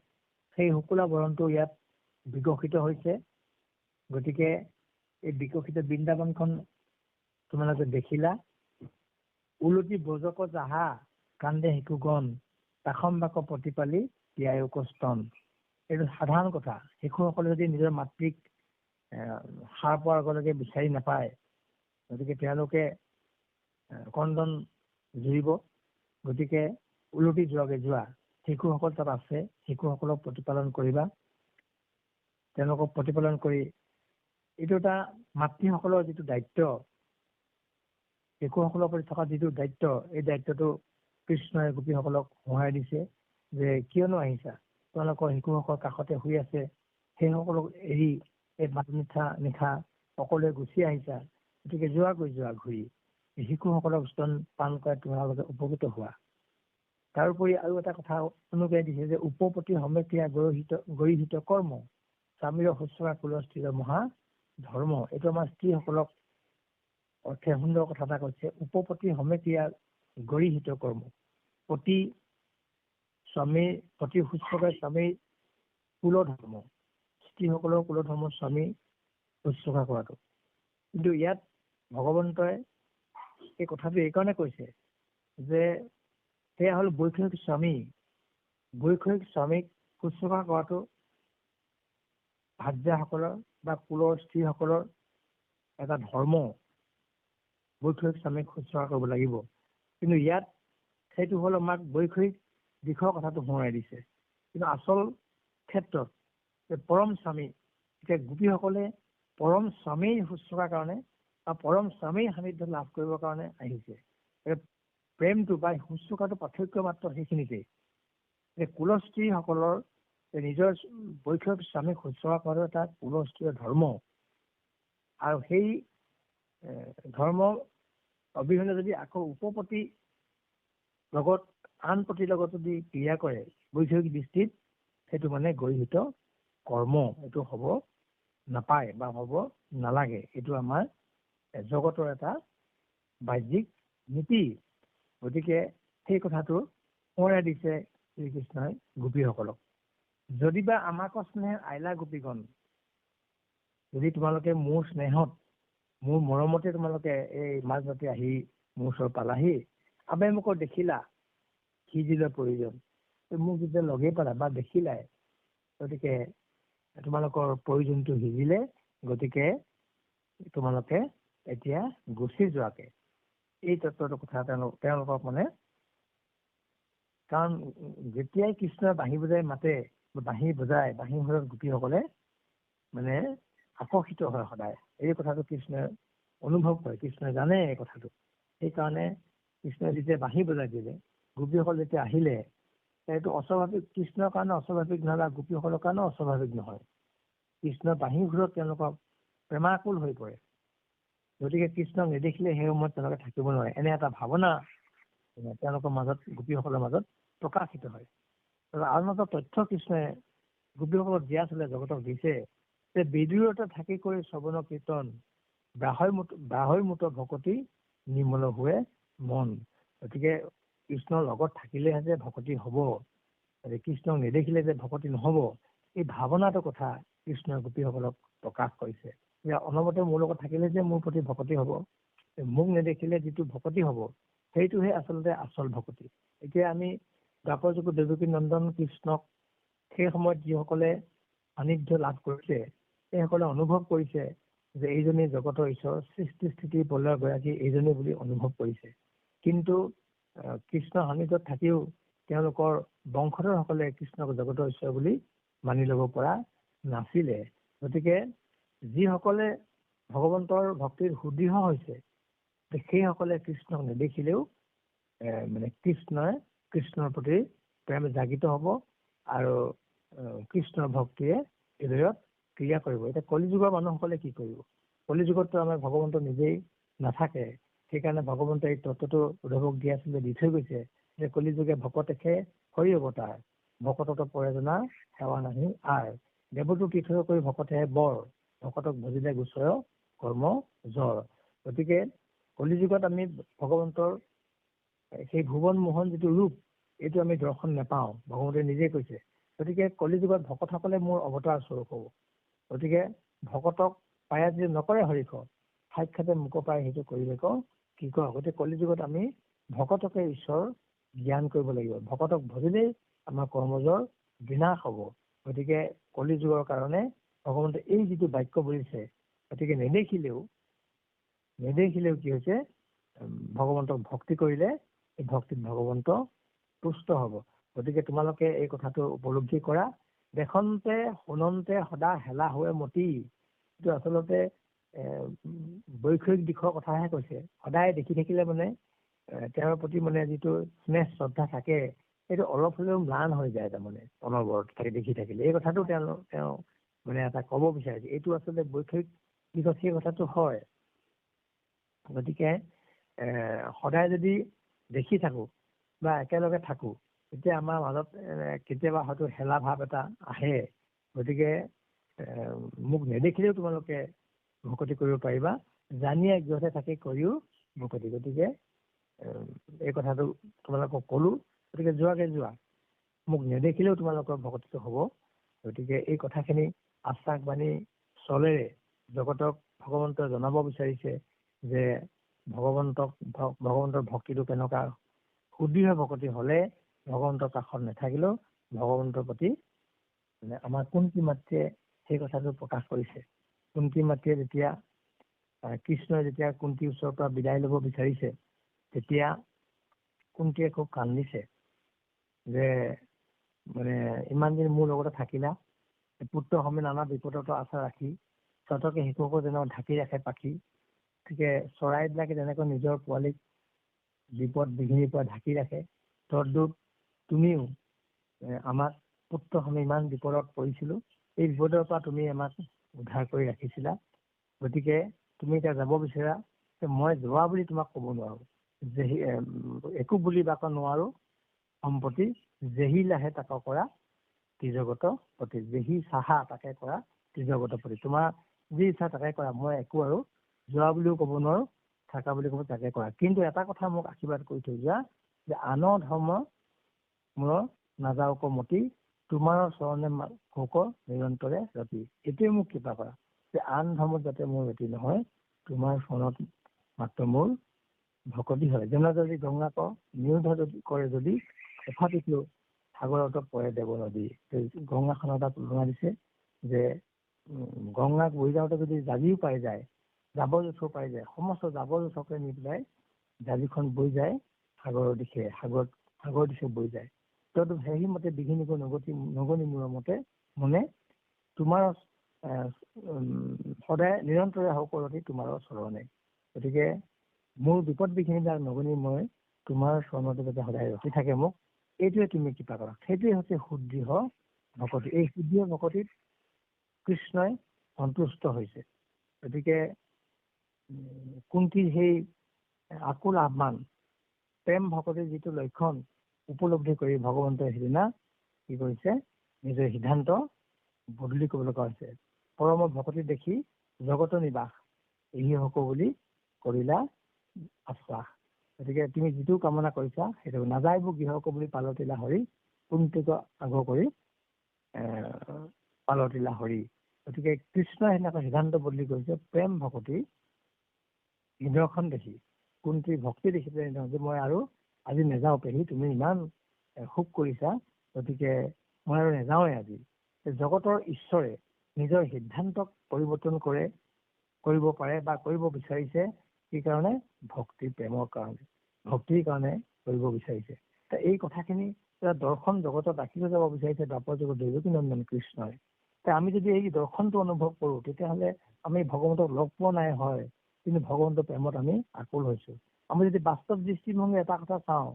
সেই শুকুলাবৰণটো ইয়াত বিকশিত হৈছে। গতিকে এই বিকশিত বৃন্দাবনখন তোমালোকে দেখিলা। উলটি ব্ৰজক যাহা কান্দে শিশুগণ, তাসম বাক প্ৰতিপালি ত্যায়ক স্তন। এইটো সাধাৰণ কথা। শিশুসকলে যদি নিজৰ মাতৃক সাৰ পোৱাৰ আগলৈকে বিচাৰি নাপায়, গতিকে তেওঁলোকে কন্দন জুৰিব। গতিকে উলটি যোৱা শিশুসকল তাত আছে, শিশুসকলক প্ৰতিপালন কৰিবা। তেওঁলোকক প্ৰতিপালন কৰি এইটো এটা মাতৃসকলৰ যিটো দায়িত্ব, শিশুসকলৰ প্ৰতি থকা যিটো দায়িত্ব, এই দায়িত্বটো কৃষ্ণই গোপীসকলক সোঁৱৰাই দিছে যে কিয়নো আহিছা, তোমালোকৰ শিশুসকল কাষতে শুই আছে, সেইসকলক এৰি এই ভাত নিশা সকলোৱে গুচি আহিছা, গতিকে যোৱা ঘূৰি শিশুসকলক স্তন পান কৰাত তোমালোকে উপকৃত হোৱা। তাৰোপৰি আৰু এটা কথা অনুজ্ঞাই দিছে যে উপপতি সমেক্ৰিয়া গৰিহিত কৰ্ম স্বামীৰ শুশ্ৰূষা কুলস্থিৰ মহা ধৰ্ম। এইটো আমাৰ স্ত্ৰীসকলক অৰ্থে সুন্দৰ কথা এটা কৈছে, উপপতি সমেক্ৰিয়া গৰিহিত কৰ্ম। পতি শুশ্ৰূষা স্বামীৰ কুলধৰ্ম, স্ত্ৰীসকলৰ কুলধৰ্ম স্বামী শুশ্ৰূষা কৰাটো। কিন্তু ইয়াত ভগৱন্তই এই কথাটো এইকাৰণে কৈছে যে সেয়া হ'ল বৈষয়িক স্বামীক শুশ্ৰূষা কৰাটো ভাৰ্যাসকলৰ বা কুলৰ স্ত্ৰীসকলৰ এটা ধৰ্ম। বৈষয়িক স্বামীক শুশ্ৰূষা কৰিব লাগিব। কিন্তু ইয়াত সেইটো হ'ল আমাক বৈষয়িক দিশৰ কথাটো সোঁৱৰাই দিছে। কিন্তু আচল ক্ষেত্ৰত পৰম স্বামী, এতিয়া গোপীসকলে পৰম স্বামীৰ শুশ্ৰূষাৰ কাৰণে বা পৰম স্বামীৰ সান্নিধ্য লাভ কৰিবৰ কাৰণে আহিছে। প্ৰেমটো বা শুশ্ৰূষাটো পাৰ্থক্য মাত্ৰ সেইখিনিতেই যে কুলস্ত্ৰীসকলৰ নিজৰ বৈষয়িক স্বামীক শুশ্ৰূষা কৰাটো এটা কুলস্ত্ৰীয় ধৰ্ম, আৰু সেই ধৰ্ম অবিহনে যদি আকৌ উপপতি লগত আন পতিৰ লগত যদি ক্ৰিয়া কৰে বৈষয়িক দৃষ্টিত, সেইটো মানে গৰিহিত কৰ্ম, এইটো হ'ব নাপায় বা হ'ব নালাগে। এইটো আমাৰ জগতৰ এটা বাহ্যিক নীতি। গতিকে সেই কথাটো সোঁৱৰাই দিছে শ্ৰীকৃষ্ণই গোপীসকলক। যদিবা আমাক স্নেহ আইলা গোপীগণ, যদি তোমালোকে মোৰ স্নেহত মোৰ মৰমতে তোমালোকে এই মাজতে আহি মোৰ ওচৰত পালাহি, আবে মোক দেখিলা সিজিলে প্ৰয়োজন, মোক যেতিয়া লগেই পালা বা দেখিলাই, গতিকে তোমালোকৰ প্ৰয়োজনটো সিজিলে, গতিকে তোমালোকে এতিয়া গুচি যোৱাকে। এই তত্ত্বটোৰ কথা তেওঁলোকক মানে, কাৰণ যেতিয়াই কৃষ্ণই বাঁহী বজাই মাতে, বাঁহী বজাৰত গোপীসকলে মানে আকৰ্ষিত হয় সদায়। এই কথাটো কৃষ্ণই অনুভৱ কৰে, কৃষ্ণই জানে এই কথাটো। সেইকাৰণে কৃষ্ণই যেতিয়া বাঁহী বজাই দিলে, গোপীসকল যেতিয়া আহিলে, এইটো অস্বাভাৱিক, কৃষ্ণৰ কাৰণে অস্বাভাৱিক নহয় বা গোপীসকলৰ কাৰণে অস্বাভাৱিক নহয়। কৃষ্ণৰ বাঁহী ঘূৰত তেওঁলোকক প্ৰেমাকুল হৈ পৰে। গতিকে কৃষ্ণক নেদেখিলে সেই সময়ত তেওঁলোকে থাকিব নোৱাৰে, এনে এটা ভাৱনা তেওঁলোকৰ মাজত, গোপীসকলৰ মাজত প্ৰকাশিত হয়। আৰু এটা তথ্য কৃষ্ণই গোপীসকলক দিয়া আছিলে, জগতক দিছে যে বিদুৰতে থাকি কৰি শ্ৰৱণ কীৰ্তন ব্ৰাহ্ময়মূত ভকতি নিৰ্মল হোৱে মন। গতিকে কৃষ্ণৰ লগত থাকিলেহে যে ভকতি হ'ব, কৃষ্ণক নেদেখিলে যে ভকতি নহ'ব, এই ভাৱনাটোৰ কথা কৃষ্ণই গোপীসকলক প্ৰকাশ কৰিছে যে অনবৰতে মোৰ লগত থাকিলে যে মোৰ প্ৰতি ভকতি হ'ব, মোক নেদেখিলে যিটো ভকতি হ'ব সেইটোহে আচলতে আচল ভকতি। এতিয়া আমি দ্বাপৰ যুগত দেৱকী নন্দন কৃষ্ণক সেই সময়ত যিসকলে সান্নিধ্য লাভ কৰিছে, সেইসকলে অনুভৱ কৰিছে যে এইজনী জগতৰ ঈশ্বৰ, সৃষ্টি স্থিতি প্ৰলয়ৰ গৰাকী এইজনী বুলি অনুভৱ কৰিছে। কিন্তু কৃষ্ণ সান্নিধ্যত থাকিও তেওঁলোকৰ বংশধৰসকলে কৃষ্ণক জগতৰ ঈশ্বৰ বুলি মানি ল'ব পৰা নাছিলে। গতিকে যিসকলে ভগৱন্তৰ ভক্তিৰ সুদৃঢ় হৈছে, সেইসকলে কৃষ্ণক নেদেখিলেও মানে কৃষ্ণৰ প্ৰতি প্ৰেম জাগিত হ'ব আৰু কৃষ্ণৰ ভক্তিয়ে হৃদয়ত ক্ৰিয়া কৰিব। এতিয়া কলিযুগৰ মানুহসকলে কি কৰিব? কলিযুগততো আমাৰ ভগৱন্ত নিজেই নাথাকে। সেইকাৰণে ভগৱন্তই এই তত্ত্বটো উদ্ধৱক দি আছিলে, দি থৈ গৈছে যে কলিযুগে ভকতেখে হৰি অৱতাৰ, ভকতত পৰে জনা সেৱা নাহি আৰ, দেৱতো তীৰ্থ কৰি ভকতেহে বৰ, ভকতক ভজিলে গোচৰ কৰ্ম জ্বৰ। গতিকে কলিযুগত আমি ভগৱন্তৰ সেই ভুৱন মোহন যিটো ৰূপ, এইটো আমি দৰ্শন নাপাওঁ, ভগৱন্তই নিজে কৈছে। গতিকে কলিযুগত ভকতসকলে মোৰ অৱতাৰ স্বৰূপ হ'ব। গতিকে ভকতক পায়া যদি নকৰে হৰিক, সাক্ষাতে মোক পায় সেইটো কৰিলে কি কয়। গতিকে কলিযুগত আমি ভকতকে ঈশ্বৰ জ্ঞান কৰিব লাগিব, ভকতক ভজিলেই আমাৰ কৰ্মজৰ বিনাশ হ'ব। গতিকে কলিযুগৰ কাৰণে ভগৱন্তে এই যিটো বাক্য বুলিছে, গতিকে নেদেখিলেও কি হৈছে, ভগৱন্তক ভক্তি কৰিলে এই ভক্তিত ভগৱন্ত তুষ্ট হ'ব। গতিকে তোমালোকে এই কথাটো উপলব্ধি কৰা। দেখন্তে শুনন্তে সদা হেলা হৈ মতি, এইটো আচলতে বৈষয়িক দিশৰ কথাহে কৈছে। সদায় দেখি থাকিলে মানে তেওঁৰ প্ৰতি মানে যিটো স্নেহ শ্ৰদ্ধা থাকে সেইটো অলপ হ'লেও ম্লান হৈ যায়, তাৰমানে অনবৰত দেখি থাকিলে। এই কথাটো তেওঁ মানে এটা ক'ব বিচাৰিছে। এইটো আচলতে বৈষয়িক দিশত সেই কথাটো হয়। গতিকে সদায় যদি দেখি থাকো বা একেলগে থাকো তেতিয়া আমাৰ মাজত কেতিয়াবা হয়তো হেলা ভাৱ এটা আহে। গতিকে মোক নেদেখিলেও তোমালোকে ভকতি কৰিব পাৰিবা, জানিয়ে গৃহতে থাকি কৰিও ভকতি। গতিকে এই কথাটো তোমালোকক ক'লো। গতিকে যোৱাকে যোৱা, মোক নেদেখিলেও তোমালোকৰ ভকতিটো হ'ব। গতিকে এই কথাখিনি আশ্বাস বাণী চলেৰে জগতক ভগৱন্তই জনাব বিচাৰিছে যে ভগৱন্তৰ ভক্তিটো কেনেকুৱা। সুদৃঢ় ভকতি হ'লে ভগৱন্তৰ কাষত নাথাকিলেও ভগৱন্তৰ প্ৰতি মানে আমাৰ কুন্তী মাতৃয়ে সেই কথাটো প্ৰকাশ কৰিছে। কুন্তী মাতৃয়ে যেতিয়া কৃষ্ণই যেতিয়া কুন্তীৰ ওচৰৰ পৰা বিদায় ল'ব বিচাৰিছে তেতিয়া কুন্তীয়ে খুব কান্দিছে যে মানে ইমান দিন মোৰ লগতে থাকিলা, পুত্ৰ সমে নানা বিপদতো আশা ৰাখি চতকে শিশুকো যেনেকৈ ঢাকি ৰাখে পাখি, গতিকে চৰাইবিলাকে যেনেকৈ নিজৰ পোৱালীক বিপদ বিঘিনিৰ পৰা ঢাকি ৰাখে, তদ্ৰূপ তুমিও আমাক পুত্ৰ সমে ইমান বিপদত পৰিছিলো, এই বিপদৰ পৰা তুমি আমাক উদ্ধাৰ কৰি ৰাখিছিলা। গতিকে তুমি এতিয়া যাব বিচাৰা, মই যোৱা বুলি তোমাক ক'ব নোৱাৰো। একো বুলি বাক নোৱাৰো সম্পত্তি, যেহি লাহে তাক কৰা ত্ৰিজগত প্ৰতি। যেহি চাহা তাকে কৰা ত্ৰিজগত প্ৰতি। তোমাৰ যি ইচ্ছা তাকে কৰা, মই একো আৰু যোৱা বুলিও ক'ব নোৱাৰো, থাকা বুলি ক'ব তাকে কৰা। কিন্তু এটা কথা মোক আশীৰ্বাদ কৰি থৈ যোৱা যে আনৰ ধৰ্ম মোৰ নাযাওক মতি, তোমাৰ চৰণে ভোক নিৰন্তৰে ৰতি। এইটোৱে মোক কৃপা কৰা যে আন ধৰ্মত যাতে মোৰ ৰতি নহয়, তোমাৰ চৰণত মাত্ৰ মোৰ ভকতি হয়। যেনে যদি গংগাক নিৰোধ যদি কৰে যদি তথাপিতো সাগৰতো পৰে দেৱ নদী। গংগাখনৰ এটা তুলনা দিছে যে গংগাক বৈ যাওঁতে যদি জাজিও পাই যায়, জাবৰ জোঁথৰ পাই যায়, সমস্ত জাবৰ জোঁথৰকে নি পেলাই জাজিখন বৈ যায় সাগৰৰ দিশে, সাগৰ দিশে বৈ যায়। তদু সেই মতে বিঘিনিব নগনি মূৰৰ মতে মনে তোমাৰ সদায় নিৰন্তৰে হওক ৰতি তোমাৰ চৰণে। গতিকে মোৰ বিপদ বিঘিনিবিলাক নগনি মই তোমাৰ চৰণতে যাতে সদায় ৰখি থাকে মোক, এইটোৱে তুমি কৃপা কৰা। সেইটোৱে হৈছে সুদৃঢ় ভকতি। এই সুদৃঢ় ভকতিত কৃষ্ণই সন্তুষ্ট হৈছে। গতিকে কুন্তীৰ সেই আকুল আহ্বান, প্ৰেম ভকতিৰ যিটো লক্ষণ উপলব্ধি কৰি ভগৱন্তই সিদিনা কি কৰিছে, নিজৰ সিদ্ধান্ত বদলি কৰিব লগা হৈছে। পৰম ভকতি দেখি জগত নিবাস এহি হক বুলি কৰিলা আশ্বাস। গতিকে তুমি যিটো কামনা কৰিছা সেইটো নাযায়বোৰ গৃহক বুলি পালতিলা হৰি, কুন্তীক আগ্ৰহ কৰি পালতিলা হৰি। গতিকে কৃষ্ণই সেনেকৈ সিদ্ধান্ত বদলি কৰিছে প্ৰেম ভকতি নিদৰ্শন দেখি, কুন্তীৰ ভক্তি দেখি পেলাই যে মই আৰু আজি নেযাওঁ পেহী, তুমি ইমান সুখ কৰিছা, গতিকে মই আৰু নেযাওঁৱে আজি। জগতৰ ঈশ্বৰে নিজৰ সিদ্ধান্তক পৰিৱৰ্তন কৰিব পাৰে বা কৰিব বিচাৰিছে কি কাৰণে? ভক্তি প্ৰেমৰ কাৰণে, ভক্তিৰ কাৰণে কৰিব বিচাৰিছে। এই কথাখিনি দৰ্শন জগতত ৰাখি যাব বিচাৰিছে দ্বাপৰ যুগত দেৱকী নন্দন কৃষ্ণই। আমি যদি এই দৰ্শনটো অনুভৱ কৰো তেতিয়াহ'লে আমি ভগৱন্তক লগ পোৱা নাই হয়, কিন্তু ভগৱন্তৰ প্ৰেমত আমি আকুল হৈছো। আমি যদি বাস্তৱ দৃষ্টিভংগী এটা কথা চাওঁ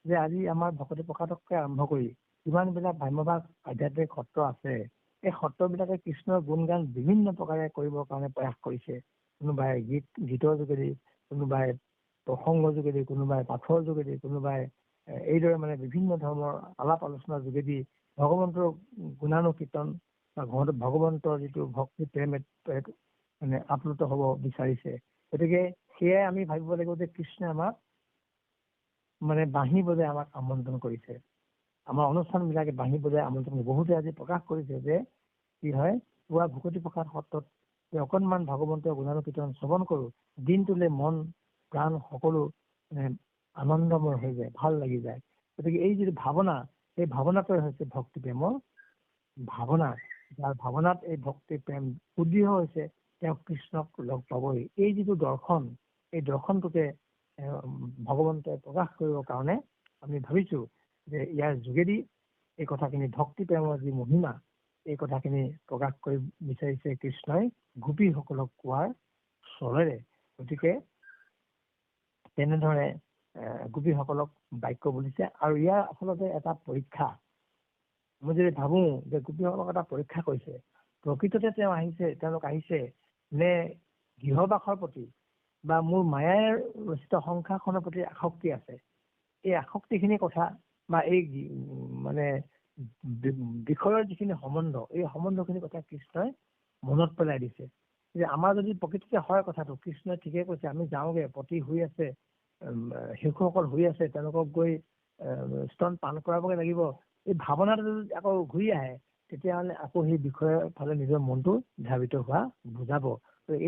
যে আজি আমাৰ ভকতি প্ৰসাদকে আৰম্ভ কৰি যিমানবিলাক ভ্ৰাম্যভাগ আধ্যাত্মিক সত্ৰ আছে, এই সত্ৰবিলাকে কৃষ্ণৰ গুণগান বিভিন্ন প্ৰকাৰে কৰিবৰ কাৰণে প্ৰয়াস কৰিছে। কোনোবাই গীতৰ যোগেদি, কোনোবাই প্ৰসংগৰ যোগেদি, কোনোবাই পাঠৰ যোগেদি, কোনোবাই এইদৰে মানে বিভিন্ন ধৰণৰ আলাপ আলোচনাৰ যোগেদি ভগৱন্তৰ গুণানুকীৰ্তন বা ভগৱন্তৰ যিটো ভক্তি প্ৰেম মানে আপ্লুত হ'ব বিচাৰিছে। গতিকে সেয়াই আমি ভাবিব লাগিব যে কৃষ্ণই আমাক মানে বাঁহী বজাই আমাক আমন্ত্ৰণ কৰিছে। আমাৰ অনুষ্ঠান বিলাকে বাঁহী বজাই আমন্ত্ৰণ, বহুতে আজি প্ৰকাশ কৰিছে যে কি হয়, পুৱা ভকতি প্ৰসাদ সত্ৰত অকনমান ভগৱন্তৰ গুণানুকীৰ্তন শ্ৰৱণ কৰো, দিনটোলৈ মন প্ৰাণ সকলো আনন্দময় হৈ যায়, ভাল লাগি যায়। গতিকে এই যিটো ভাৱনা, এই ভাৱনাটোৱে হৈছে ভক্তি প্ৰেমৰ ভাৱনা। যাৰ ভাৱনাত এই ভক্তি প্ৰেম সুদৃঢ় হৈছে, তেওঁ কৃষ্ণক লগ পাবই। এই যিটো দৰ্শন, এই দৰ্শনটোকে ভগৱন্তই প্ৰকাশ কৰিবৰ কাৰণে আমি ভাবিছো যে ইয়াৰ যোগেদি এই কথাখিনি ভক্তি প্ৰেমৰ যি মহিমা, এই কথাখিনি প্ৰকাশ কৰি বিচাৰিছে কৃষ্ণই গোপীসকলক কোৱাৰ স্বৰেৰে। গতিকে তেনেধৰণে গোপীসকলক বাক্য বুলিছে। আৰু ইয়াৰ আচলতে এটা পৰীক্ষা। মই যদি ভাবো যে গোপীসকলক এটা পৰীক্ষা কৰিছে, প্ৰকৃততে তেওঁলোক আহিছে নে গৃহবাসৰ প্ৰতি বা মোৰ মায়াৰ ৰচিত সংসাৰখনৰ প্ৰতি আসক্তি আছে। এই আসক্তিখিনি কথা বা এই মানে বিষয়ৰ যিখিনি সম্বন্ধ, এই সম্বন্ধখিনি কথা কৃষ্ণই মনত পেলাই দিছে যে আমাৰ যদি প্ৰকৃততে হয় কথাটো, কৃষ্ণই ঠিকে কৈছে, আমি যাওঁগে, পতি শুই আছে, শিশুসকল শুই আছে, তেওঁলোকক গৈ স্তন পান কৰাবগে লাগিব। এই ভাৱনাটো যদি আকৌ ঘূৰি আহে, তেতিয়াহ'লে আকৌ সেই বিষয়ৰ ফালে নিজৰ মনটো ধাবিত হোৱা বুজাব।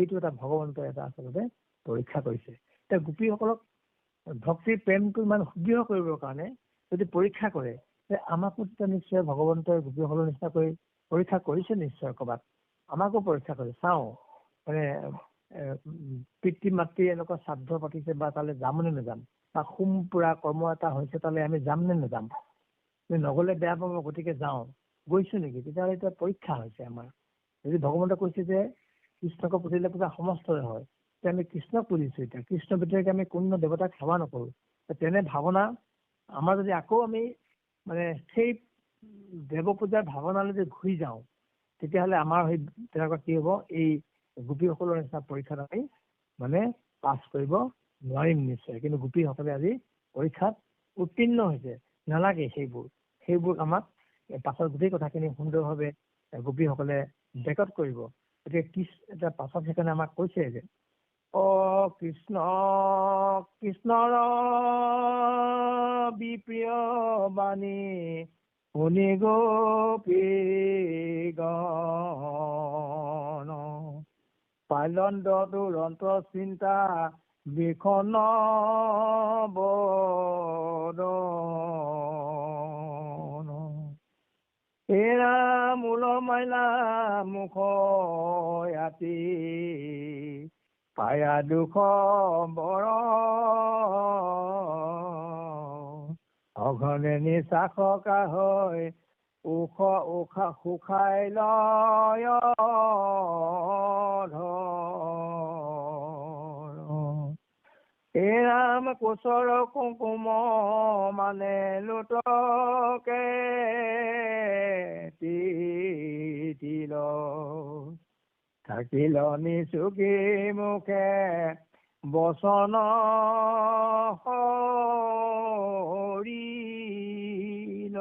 এইটো এটা ভগৱন্তৰ এটা আচলতে পৰীক্ষা কৰিছে। এতিয়া গোপীসকলক ভক্তিৰ প্ৰেমটো ইমান সুদৃঢ় কৰিবৰ কাৰণে যদি পৰীক্ষা কৰে, যে আমাকো তেতিয়া নিশ্চয় ভগৱন্তৰ গোপীসকলৰ নিচিনা কৰি পৰীক্ষা কৰিছে নিশ্চয় ক'ৰবাত। আমাকো পৰীক্ষা কৰি চাওঁ, মানে পিতৃ মাতৃ এনেকুৱা শ্ৰাদ্ধ পাতিছে বা তালৈ যাম নে নাযাম, বা হোম পুৰা কৰ্ম এটা হৈছে তালৈ আমি যাম নে নাযাম, নগলে বেয়া পাব, গতিকে যাওঁ, গৈছো নেকি, তেতিয়াহ'লে এতিয়া পৰীক্ষা হৈছে আমাৰ। যদি ভগৱন্তে কৈছে যে কৃষ্ণক পুজিলে পূজা সমস্তৰে হয়, তেতিয়া আমি কৃষ্ণক পুজিছো। এতিয়া কৃষ্ণ ভিতৰকে আমি কোনো দেৱতাক সেৱা নকৰো। তেনে ভাৱনা আমাৰ যদি আকৌ আমি মানে সেই দেৱ পূজাৰ ভাৱনালৈ যদি ঘূৰি যাওঁ, তেতিয়াহ'লে আমাৰ সেই তেনেকুৱা কি হ'ব, এই গোপীসকলৰ নিচিনা পৰীক্ষাত আমি মানে পাছ কৰিব নোৱাৰিম নিশ্চয়। কিন্তু গোপীসকলে আজি পৰীক্ষাত উত্তীৰ্ণ হৈছে। নালাগে সেইবোৰ আমাক পাছত গোটেই কথাখিনি সুন্দৰভাৱে গোপীসকলে ব্ৰেকআউট কৰিব। গতিকে এতিয়া পাছত সেইকাৰণে আমাক কৈছে যে কৃষ্ণ কৃষ্ণৰ বিপ্ৰিয় বাণী শুনি গোপী গণ, পালন দুৰন্ত চিন্তা বিষণ বদন, এৰা মূল মাইলা মুখ আতি, পায়া দুখ বৰ অঘনে নিশাসকা হৈ উশা শুকাই লয় ৰাম কোচৰ কুকুম মানে লুটকে তিল, থাকিল নিচুকি মুখে বচন হৰিল,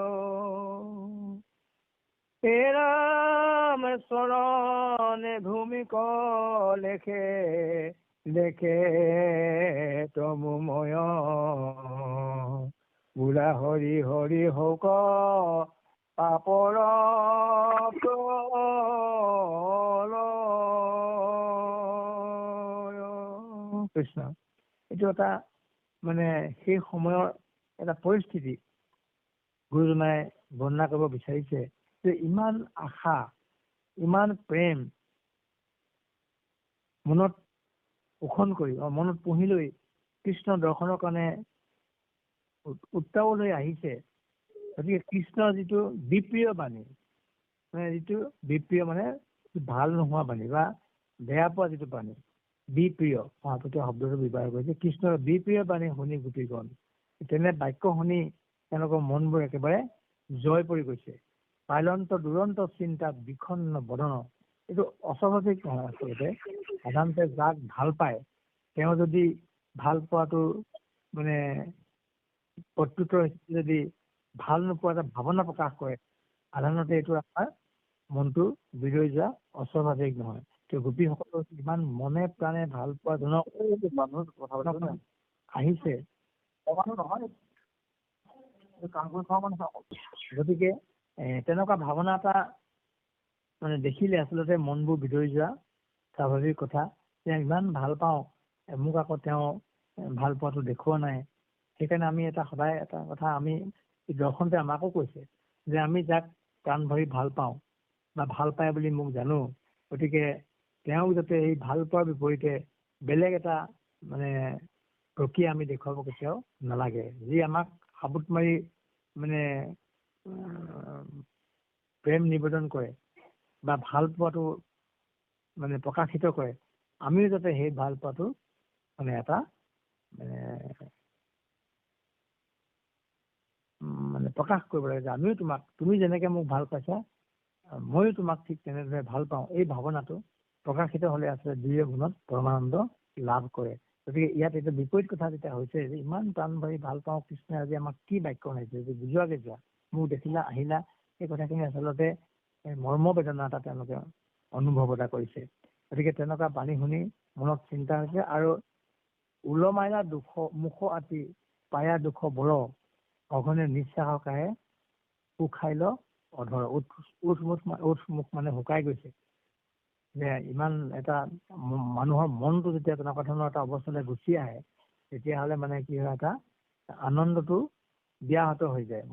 ৰাম চৰণে ভূমিক লেখে লেখে তমুময়, বুঢ়া হৰি হৰি হৌক পাপৰ কৃষ্ণ। এইটো এটা মানে সেই সময়ৰ এটা পৰিস্থিতি গুৰুজনাই বৰ্ণনা কৰিব বিচাৰিছে যে ইমান আশা, ইমান প্ৰেম মনত পোষণ কৰি মনত পুহি লৈ কৃষ্ণ দৰ্শনৰ কাৰণে উত্তাবলৈ আহিছে। গতিকে কৃষ্ণৰ যিটো বিপ্ৰিয় বাণী, মানে যিটো বিপ্ৰিয় মানে ভাল নোহোৱা বাণী বা বেয়া পোৱা যিটো বাণী, বিপ্ৰিয় মহাপুৰুষে শব্দটো ব্যৱহাৰ কৰিছে। কৃষ্ণৰ বিপ্ৰিয় বাণী শুনি গোপীগণ, তেনে বাক্য শুনি তেওঁলোকৰ মনবোৰ একেবাৰে জয় পৰি গৈছে। পাইলন্ত দুৰন্ত চিন্তা বিষণ্ণ বদন, এইটো অস্বাভাৱিক নহয় আচলতে। সাধাৰণতে যাক ভাল পায় তেওঁ যদি ভাল পোৱাটো মানে প্ৰত্যুত্তৰ যদি ভাল নোপোৱা এটা ভাৱনা প্ৰকাশ কৰে, সাধাৰণতে এইটো আমাৰ মনটো বিৰৈ যোৱা অস্বাভাৱিক নহয়। গোপীসকলৰ ইমান মনে প্ৰাণে ভাল পোৱা জনক আহিছে নহয়, গতিকে তেনেকুৱা ভাৱনা এটা মানে দেখিলে আচলতে মনবোৰ বিদৰি যোৱা স্বাভাৱিক কথা। ইমান ভাল পাওঁ, মোক আকৌ তেওঁ ভাল পোৱাটো দেখুওৱা নাই। সেইকাৰণে আমি সদায় এটা কথা আমি দৰ্শনতে আমাকো কৈছে যে আমি যাক প্ৰাণ ভৰি ভাল পাওঁ বা ভাল পায় বুলি মোক জানো, গতিকে তেওঁক যাতে এই ভাল পোৱাৰ বিপৰীতে বেলেগ এটা মানে প্ৰক্ৰিয়া আমি দেখুৱাব কেতিয়াও নালাগে। যি আমাক সাবুত মাৰি মানে প্ৰেম নিবেদন কৰে, বা ভাল পোৱাটো মানে প্ৰকাশিত কৰে, আমিও যাতে সেই ভাল পোৱাটো মানে এটা মানে প্ৰকাশ কৰিব লাগে যে আমিও তুমি যেনেকে মোক ভাল পাইছা, ময়ো তোমাক ঠিক তেনেদৰে ভাল পাওঁ। এই ভাৱনাটো প্ৰকাশিত হলে আচলতে দুয়োৰে মনত পৰমানন্দ লাভ কৰে। গতিকে ইয়াত এতিয়া বিপৰীত কথা যেতিয়া হৈছে যে ইমান প্ৰাণ ভৰি ভাল পাওঁ কৃষ্ণই আজি আমাক কি বাক্য শুনাইছে যে বুজোৱাকে যোৱা, মোক দেখিলা আহিলা, এই কথাখিনি আচলতে মৰ্ম বেদনা এটা তেওঁলোকে অনুভৱ এটা কৰিছে। গতিকে তেনেকুৱা বাণী শুনি মনত চিন্তা হৈছে আৰু ওলমাইলা মুখ আতি পায়া দুখ বৰ অঘনে নিশ্বাসকাৰে উখাই ল অধৰ। উঠ মুখ মানে শুকাই গৈছে। যে ইমান এটা মানুহৰ মনটো যেতিয়া তেনেকুৱা ধৰণৰ এটা অৱস্থালৈ গুচি আহে, তেতিয়াহ'লে মানে কি হয়, এটা আনন্দটো ব্যাহত হৈ যায়।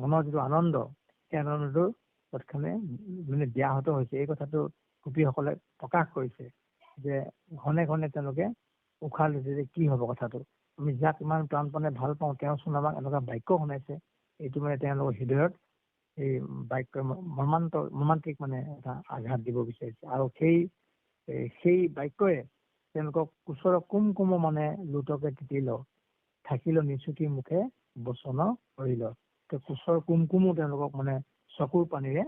মনৰ যিটো আনন্দ, সেই আনন্দটো তৎক্ষণে মানে ব্যাহত হৈছে। এই কথাটো গোপীসকলে প্ৰকাশ কৰিছে যে ঘনে ঘনে তেওঁলোকে উশাহ লৈছে যে কি হব কথাটো, আমি যাক ইমান প্ৰাণপণে ভাল পাওঁ তেওঁচোন আমাক এনেকুৱা বাক্য শুনাইছে। এইটো মানে তেওঁলোকৰ হৃদয়ত এই বাক্য মৰ্মান্তিক মানে এটা আঘাত দিব বিচাৰিছে। আৰু সেই বাক্যই তেওঁলোকক কুশৰ কুমকুম মানে লুটকে তিতিল থাকিল নিচুকি মুখে বচন কৰিল। কুশৰ কুমকুমো তেওঁলোকক মানে চকুৰ পানীৰে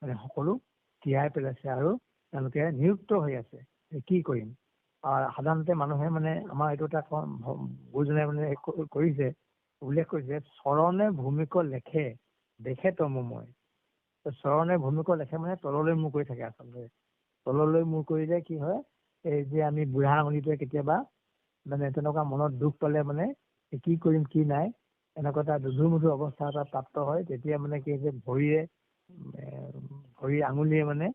মানে সকলো তিয়াই পেলাইছে আৰু তেওঁলোকে নিৰুক্ত হৈ আছে কি কৰিম। সাধাৰণতে মানুহে মানে আমাৰ এইটো এটা গুৰুজনে মানে কৰিছে, উল্লেখ কৰিছে, চৰণে ভূমিক লেখে দেখে তমোময়। চৰণে ভূমিক লেখে মানে তললৈ মূৰ কৰি থাকে। আচলতে তললৈ মূৰ কৰিলে কি হয়, এই যে আমি বুঢ়া আঙুলিটোৱে কেতিয়াবা মানে তেনেকুৱা মনত দুখ পালে মানে কি কৰিম কি নাই এনেকুৱা এটা দুধুৰ মুধুৰ অৱস্থা এটা প্ৰাপ্ত হয়। তেতিয়া মানে কি হৈছে, ভৰি আঙুলিয়ে মানে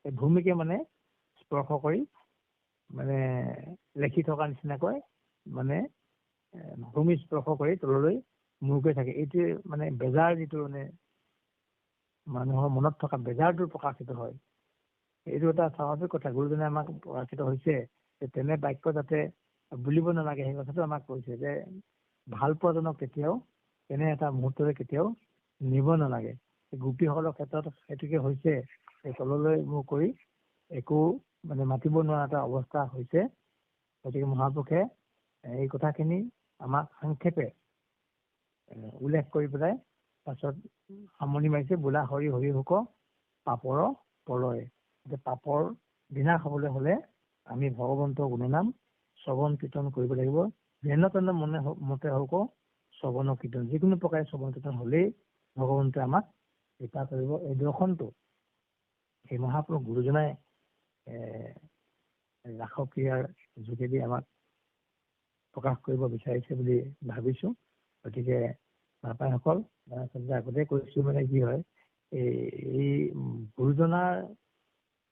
ভূমিকে মানে স্পৰ্শ কৰি মানে লেখি থকা নিচিনাকৈ মানে ভূমি স্পৰ্শ কৰি তললৈ মূৰ কৰি থাকে। এইটোৱে মানে বেজাৰ যিটো মানে মানুহৰ মনত থকা বেজাৰটো প্ৰকাশিত হয়। এইটো এটা স্বাভাৱিক কথা। গুৰুজনে আমাক প্ৰকাশিত হৈছে যে তেনে বাক্য যাতে বুলিব নালাগে, সেই কথাটো আমাক কৈছে যে ভাল পোৱাজনক কেতিয়াও তেনে এটা মুহূৰ্তৰে কেতিয়াও নিব নালাগে। গোপীসকলৰ ক্ষেত্ৰত সেইটোকে হৈছে, তললৈ মূৰ কৰি একো মানে মাতিব নোৱাৰা এটা অৱস্থা হৈছে। গতিকে মহাপুৰুষে এই কথাখিনি আমাক সংক্ষেপে উল্লেখ কৰি পেলাই পাছত সামৰণি মাৰিছে, বোলা হৰি হৰি হুক পাপৰ পলয়। পাপৰ বিনাশ হবলৈ হলে আমি ভগৱন্তৰ গুণনাম শ্ৰৱণ কীৰ্তন কৰিব লাগিব। যেন তেনে মতে হওক শ্ৰৱণ কীৰ্তন, যিকোনো প্ৰকাৰে শ্ৰৱণ কীৰ্তন হলেই ভগৱন্তে আমাক কৃপা কৰিব। এই দৰ্শনটো সেই মহাপুৰুষ গুৰুজনাই ৰাসক্ৰিয়াৰ যোগেদি আমাক প্ৰকাশ কৰিব বিচাৰিছে বুলি ভাবিছো। গতিকে ভাপাইসকল আগতে কৈছো মানে কি হয়, এই গুৰুজনাৰ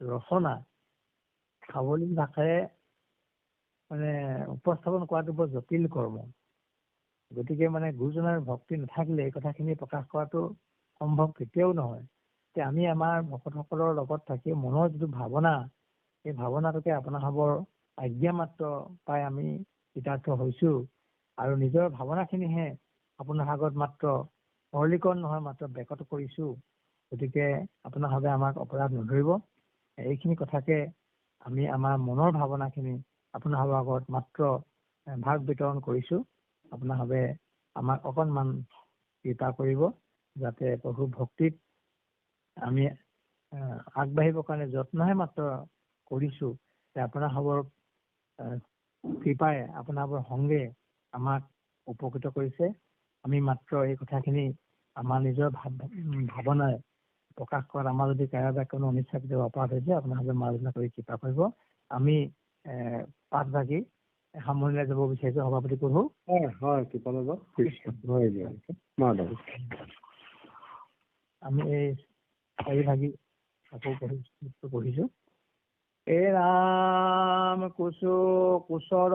ৰচনা সাৱলীল ভাষাৰে মানে উপস্থাপন কৰাটো বৰ জটিল কৰ্ম। গতিকে মানে গুৰুজনাৰ ভক্তি নাথাকিলে এই কথাখিনি প্ৰকাশ কৰাটো সম্ভৱ কেতিয়াও নহয়। যে আমি আমাৰ ভকতসকলৰ লগত থাকি মনৰ যিটো ভাৱনা, এই ভাৱনাটোকে আপোনাসৱৰ আজ্ঞা মাত্ৰ পাই আমি কৃতাৰ্থ হৈছো। আৰু নিজৰ ভাৱনাখিনিহে আপোনাৰ আগত মাত্ৰ সৰলীকৰণ নহয়, মাত্ৰ ব্যক্ত কৰিছো। গতিকে আপোনাসৱে আমাক অপৰাধ নধৰিব। এইখিনি কথাকে আমি আমাৰ মনৰ ভাৱনাখিনি আপোনাসৱৰ আগত মাত্ৰ ভাগ বিতৰণ কৰিছো। আপোনাসৱে আমাক অকণমান কৃপা কৰিব, যাতে প্ৰভু ভক্তিত আমি আগবাঢ়িবৰ কাৰণে যত্নহে মাত্ৰ কৰিছো। আপোনাসৱৰ কৃপাই আপোনাসৱৰ সংগে আমাক উপকৃত কৰিছে। আমি মাত্ৰ এই কথাখিনি আমাৰ নিজৰ ভাৱনাৰে প্ৰকাশ কৰাত আমাৰ যদি কাৰোবাৰ কোনো অনিচ্ছা কেতিয়াবা অপৰাধ হৈছে, আপোনাসৱে মাৰ্জনা কৰি কৃপা কৰিব। আমি পাঠ ভাগি সামৰণিলৈ যাব বিচাৰিছো। সভাপতি প্ৰভু। আমি এই চাৰি ভাগি আকৌ পঢ়িছো। এ ৰাম কুশৰ